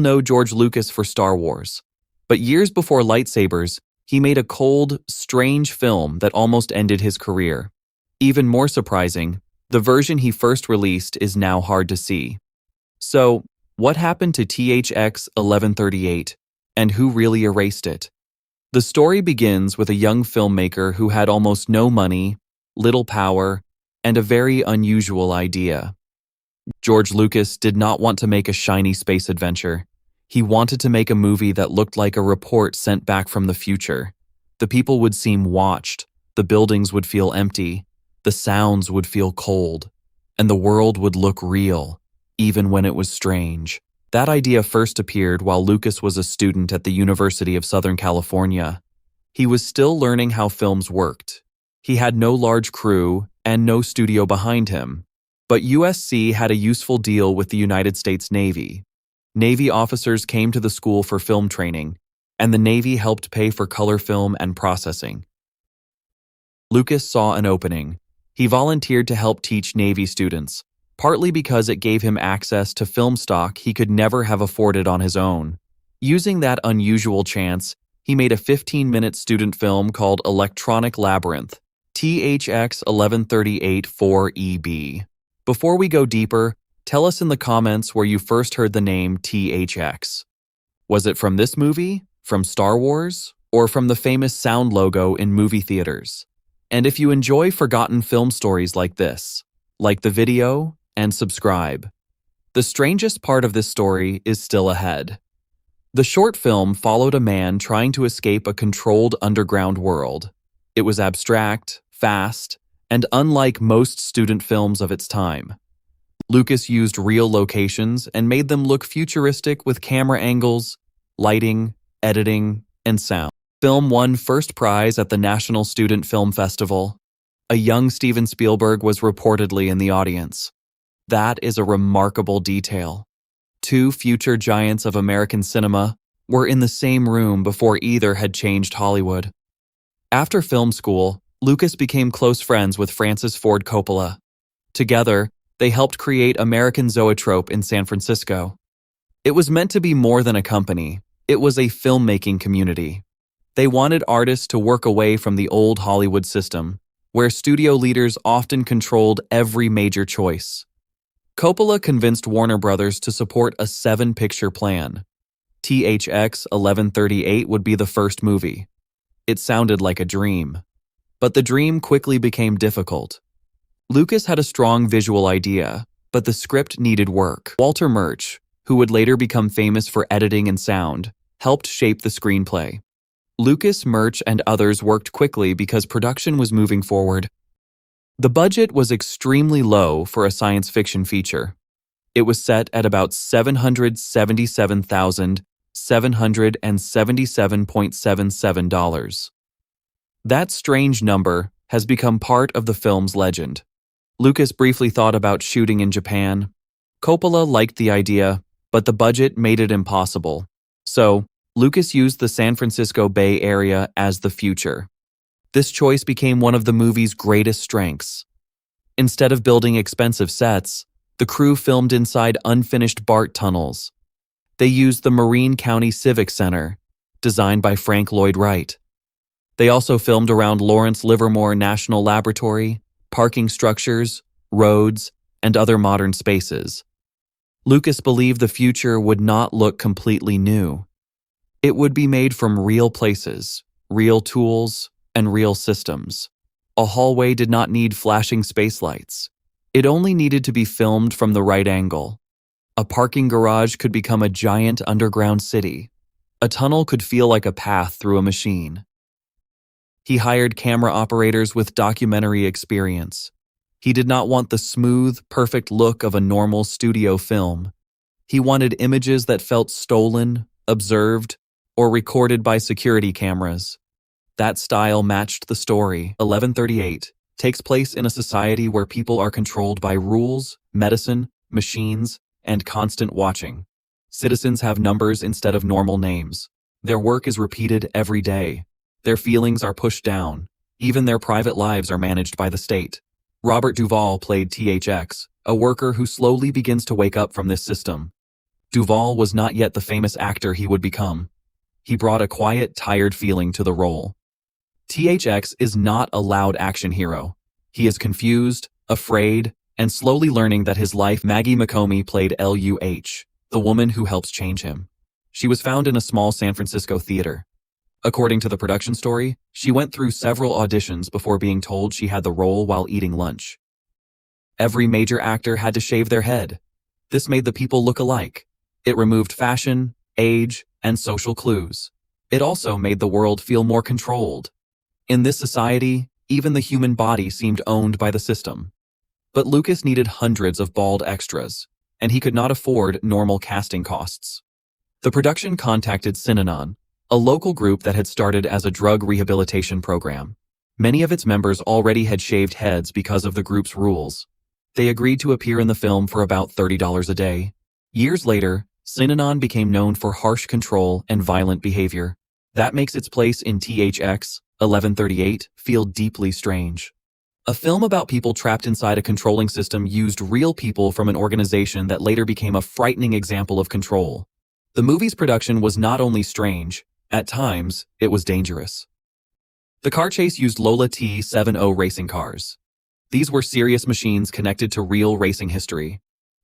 Know George Lucas for Star Wars. But years before lightsabers, he made a cold, strange film that almost ended his career. Even more surprising, the version he first released is now hard to see. So, what happened to THX 1138, and who really erased it? The story begins with a young filmmaker who had almost no money, little power, and a very unusual idea. George Lucas did not want to make a shiny space adventure. He wanted to make a movie that looked like a report sent back from the future. The people would seem watched, the buildings would feel empty, the sounds would feel cold, and the world would look real, even when it was strange. That idea first appeared while Lucas was a student at the University of Southern California. He was still learning how films worked. He had no large crew and no studio behind him. But USC had a useful deal with the United States Navy. Navy officers came to the school for film training, and the Navy helped pay for color film and processing. Lucas saw an opening. He volunteered to help teach Navy students, partly because it gave him access to film stock he could never have afforded on his own. Using that unusual chance, he made a 15-minute student film called Electronic Labyrinth, THX 1138 4EB. Before we go deeper, tell us in the comments where you first heard the name THX. Was it from this movie, from Star Wars, or from the famous sound logo in movie theaters? And if you enjoy forgotten film stories like this, like the video and subscribe. The strangest part of this story is still ahead. The short film followed a man trying to escape a controlled underground world. It was abstract, fast, and unlike most student films of its time. Lucas used real locations and made them look futuristic with camera angles, lighting, editing, and sound. Film won first prize at the National Student Film Festival. A young Steven Spielberg was reportedly in the audience. That is a remarkable detail. Two future giants of American cinema were in the same room before either had changed Hollywood. After film school, Lucas became close friends with Francis Ford Coppola. Together, they helped create American Zoetrope in San Francisco. It was meant to be more than a company. It was a filmmaking community. They wanted artists to work away from the old Hollywood system, where studio leaders often controlled every major choice. Coppola convinced Warner Brothers to support a 7-picture plan. THX 1138 would be the first movie. It sounded like a dream. But the dream quickly became difficult. Lucas had a strong visual idea, but the script needed work. Walter Murch, who would later become famous for editing and sound, helped shape the screenplay. Lucas, Murch, and others worked quickly because production was moving forward. The budget was extremely low for a science fiction feature. It was set at about $777,777.77. That strange number has become part of the film's legend. Lucas briefly thought about shooting in Japan. Coppola liked the idea, but the budget made it impossible. So, Lucas used the San Francisco Bay Area as the future. This choice became one of the movie's greatest strengths. Instead of building expensive sets, the crew filmed inside unfinished BART tunnels. They used the Marine County Civic Center, designed by Frank Lloyd Wright. They also filmed around Lawrence Livermore National Laboratory, parking structures, roads, and other modern spaces. Lucas believed the future would not look completely new. It would be made from real places, real tools, and real systems. A hallway did not need flashing space lights. It only needed to be filmed from the right angle. A parking garage could become a giant underground city. A tunnel could feel like a path through a machine. He hired camera operators with documentary experience. He did not want the smooth, perfect look of a normal studio film. He wanted images that felt stolen, observed, or recorded by security cameras. That style matched the story. 1138 takes place in a society where people are controlled by rules, medicine, machines, and constant watching. Citizens have numbers instead of normal names. Their work is repeated every day. Their feelings are pushed down. Even their private lives are managed by the state. Robert Duvall played THX, a worker who slowly begins to wake up from this system. Duvall was not yet the famous actor he would become. He brought a quiet, tired feeling to the role. THX is not a loud action hero. He is confused, afraid, and slowly learning that his life. Maggie McComey played LUH, the woman who helps change him. She was found in a small San Francisco theater. According to the production story, she went through several auditions before being told she had the role while eating lunch. Every major actor had to shave their head. This made the people look alike. It removed fashion, age, and social clues. It also made the world feel more controlled. In this society, even the human body seemed owned by the system. But Lucas needed hundreds of bald extras, and he could not afford normal casting costs. The production contacted Synanon, a local group that had started as a drug rehabilitation program. Many of its members already had shaved heads because of the group's rules. They agreed to appear in the film for about $30 a day. Years later, Synanon became known for harsh control and violent behavior. That makes its place in THX 1138 feel deeply strange. A film about people trapped inside a controlling system used real people from an organization that later became a frightening example of control. The movie's production was not only strange, at times, it was dangerous. The car chase used Lola T70 racing cars. These were serious machines connected to real racing history.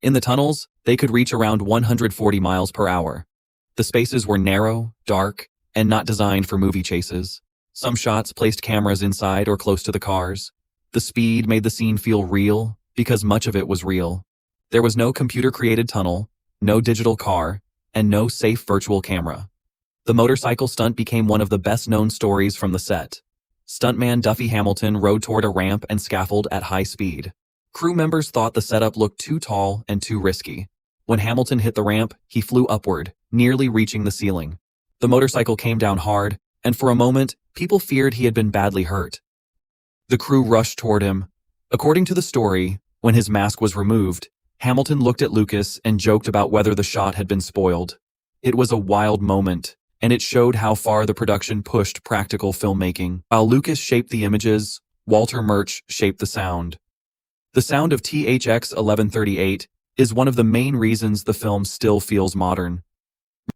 In the tunnels, they could reach around 140 miles per hour. The spaces were narrow, dark, and not designed for movie chases. Some shots placed cameras inside or close to the cars. The speed made the scene feel real, because much of it was real. There was no computer-created tunnel, no digital car, and no safe virtual camera. The motorcycle stunt became one of the best-known stories from the set. Stuntman Duffy Hamilton rode toward a ramp and scaffold at high speed. Crew members thought the setup looked too tall and too risky. When Hamilton hit the ramp, he flew upward, nearly reaching the ceiling. The motorcycle came down hard, and for a moment, people feared he had been badly hurt. The crew rushed toward him. According to the story, when his mask was removed, Hamilton looked at Lucas and joked about whether the shot had been spoiled. It was a wild moment, and it showed how far the production pushed practical filmmaking. While Lucas shaped the images, Walter Murch shaped the sound. The sound of THX 1138 is one of the main reasons the film still feels modern.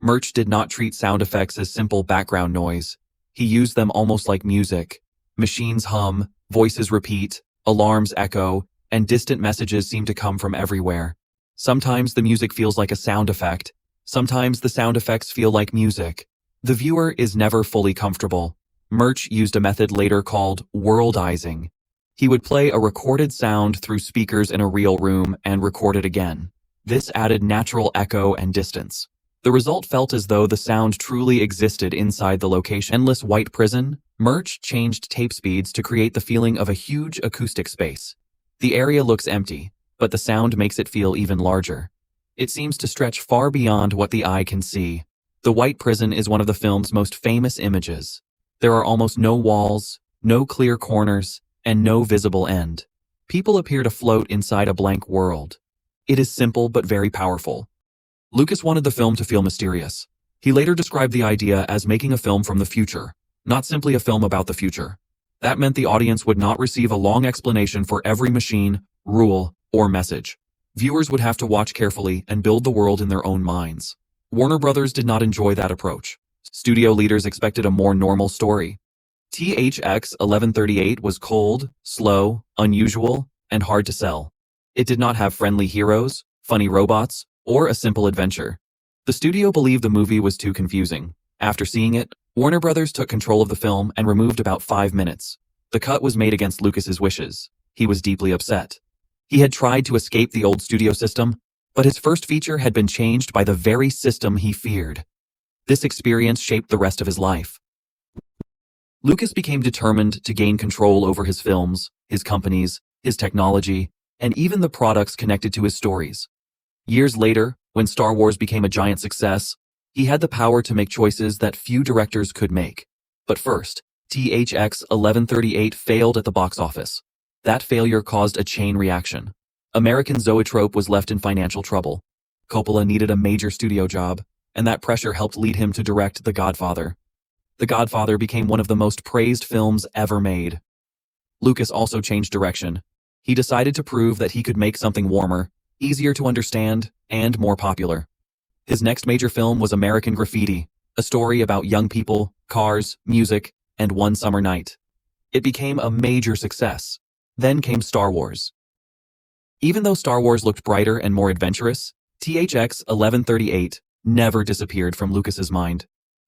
Murch did not treat sound effects as simple background noise. He used them almost like music. Machines hum, voices repeat, alarms echo, and distant messages seem to come from everywhere. Sometimes the music feels like a sound effect. Sometimes the sound effects feel like music. The viewer is never fully comfortable. Murch used a method later called worldizing. He would play a recorded sound through speakers in a real room and record it again. This added natural echo and distance. The result felt as though the sound truly existed inside the location. Endless white prison, Murch changed tape speeds to create the feeling of a huge acoustic space. The area looks empty, but the sound makes it feel even larger. It seems to stretch far beyond what the eye can see. The white prison is one of the film's most famous images. There are almost no walls, no clear corners, and no visible end. People appear to float inside a blank world. It is simple but very powerful. Lucas wanted the film to feel mysterious. He later described the idea as making a film from the future, not simply a film about the future. That meant the audience would not receive a long explanation for every machine, rule, or message. Viewers would have to watch carefully and build the world in their own minds. Warner Brothers did not enjoy that approach. Studio leaders expected a more normal story. THX 1138 was cold, slow, unusual, and hard to sell. It did not have friendly heroes, funny robots, or a simple adventure. The studio believed the movie was too confusing. After seeing it, Warner Brothers took control of the film and removed about 5 minutes. The cut was made against Lucas's wishes. He was deeply upset. He had tried to escape the old studio system, but his first feature had been changed by the very system he feared. This experience shaped the rest of his life. Lucas became determined to gain control over his films, his companies, his technology, and even the products connected to his stories. Years later, when Star Wars became a giant success, he had the power to make choices that few directors could make. But first, THX 1138 failed at the box office. That failure caused a chain reaction. American Zoetrope was left in financial trouble. Coppola needed a major studio job, and that pressure helped lead him to direct The Godfather. The Godfather became one of the most praised films ever made. Lucas also changed direction. He decided to prove that he could make something warmer, easier to understand, and more popular. His next major film was American Graffiti, a story about young people, cars, music, and one summer night. It became a major success. Then came Star Wars. Even though Star Wars looked brighter and more adventurous, THX 1138 never disappeared from Lucas's mind.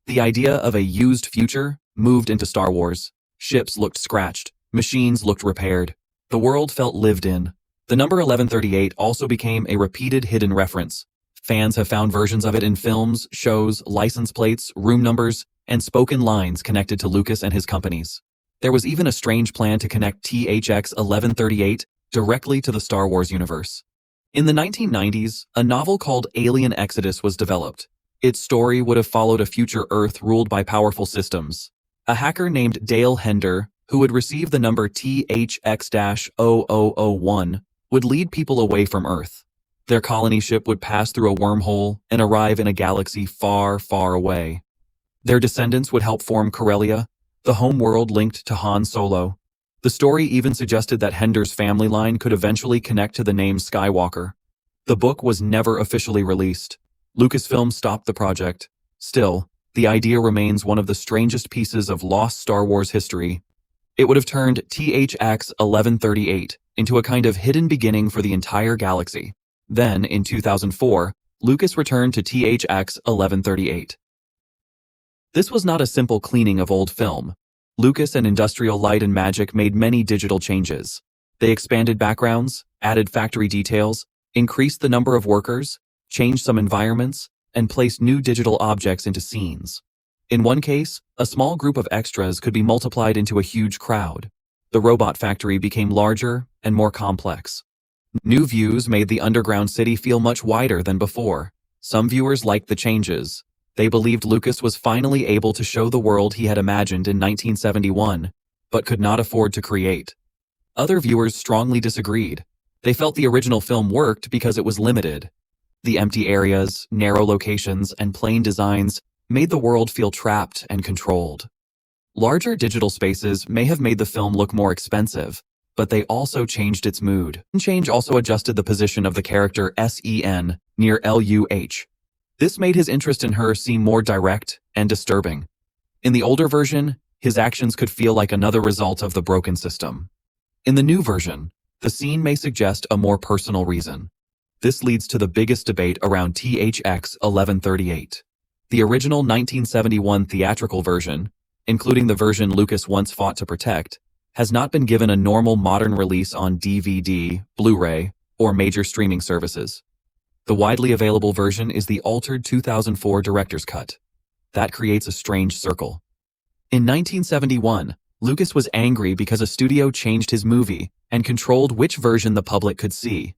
The idea of a used future moved into Star Wars. Ships looked scratched, machines looked repaired. The world felt lived in. The number 1138 also became a repeated hidden reference. Fans have found versions of it in films, shows, license plates, room numbers, and spoken lines connected to Lucas and his companies. There was even a strange plan to connect THX 1138 directly to the Star Wars universe. In the 1990s, a novel called Alien Exodus was developed. Its story would have followed a future Earth ruled by powerful systems. A hacker named Dale Hender, who would receive the number THX-0001, would lead people away from Earth. Their colony ship would pass through a wormhole and arrive in a galaxy far, far away. Their descendants would help form Corellia, the home world linked to Han Solo. The story even suggested that Hender's family line could eventually connect to the name Skywalker. The book was never officially released. Lucasfilm stopped the project. Still, the idea remains one of the strangest pieces of lost Star Wars history. It would have turned THX 1138 into a kind of hidden beginning for the entire galaxy. Then, in 2004, Lucas returned to THX 1138. This was not a simple cleaning of old film. Lucas and Industrial Light and Magic made many digital changes. They expanded backgrounds, added factory details, increased the number of workers, changed some environments, and placed new digital objects into scenes. In one case, a small group of extras could be multiplied into a huge crowd. The robot factory became larger and more complex. New views made the underground city feel much wider than before. Some viewers liked the changes. They believed Lucas was finally able to show the world he had imagined in 1971, but could not afford to create. Other viewers strongly disagreed. They felt the original film worked because it was limited. The empty areas, narrow locations, and plain designs made the world feel trapped and controlled. Larger digital spaces may have made the film look more expensive, but they also changed its mood. Change also adjusted the position of the character Sen near Luh. This made his interest in her seem more direct and disturbing. In the older version, his actions could feel like another result of the broken system. In the new version, the scene may suggest a more personal reason. This leads to the biggest debate around THX 1138. The original 1971 theatrical version, including the version Lucas once fought to protect, has not been given a normal modern release on DVD, Blu-ray, or major streaming services. The widely available version is the altered 2004 director's cut. That creates a strange circle. In 1971, Lucas was angry because a studio changed his movie and controlled which version the public could see.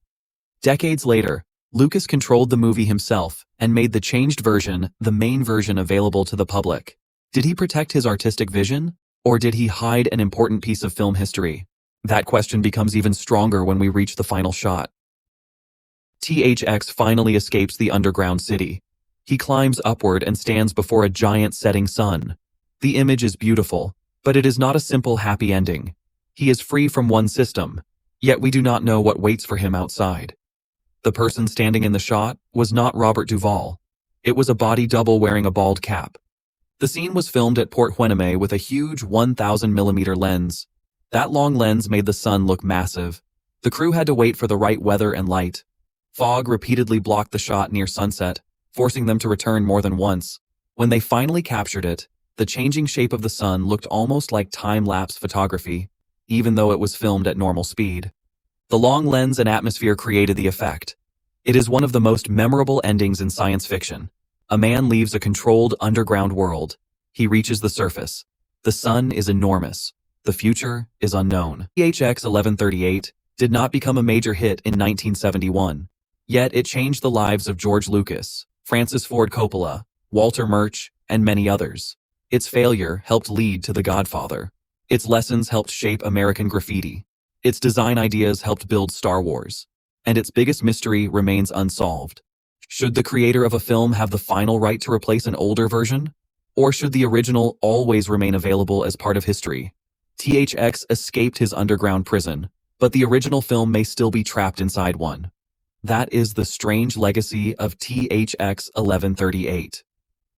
Decades later, Lucas controlled the movie himself and made the changed version the main version available to the public. Did he protect his artistic vision? Or did he hide an important piece of film history? That question becomes even stronger when we reach the final shot. THX finally escapes the underground city. He climbs upward and stands before a giant setting sun. The image is beautiful, but it is not a simple happy ending. He is free from one system, yet we do not know what waits for him outside. The person standing in the shot was not Robert Duvall. It was a body double wearing a bald cap. The scene was filmed at Port Hueneme with a huge 1,000mm lens. That long lens made the sun look massive. The crew had to wait for the right weather and light. Fog repeatedly blocked the shot near sunset, forcing them to return more than once. When they finally captured it, the changing shape of the sun looked almost like time-lapse photography, even though it was filmed at normal speed. The long lens and atmosphere created the effect. It is one of the most memorable endings in science fiction. A man leaves a controlled underground world. He reaches the surface. The sun is enormous. The future is unknown. THX 1138 did not become a major hit in 1971. Yet it changed the lives of George Lucas, Francis Ford Coppola, Walter Murch, and many others. Its failure helped lead to The Godfather. Its lessons helped shape American Graffiti. Its design ideas helped build Star Wars. And its biggest mystery remains unsolved. Should the creator of a film have the final right to replace an older version? Or should the original always remain available as part of history? THX escaped his underground prison, but the original film may still be trapped inside one. That is the strange legacy of THX 1138.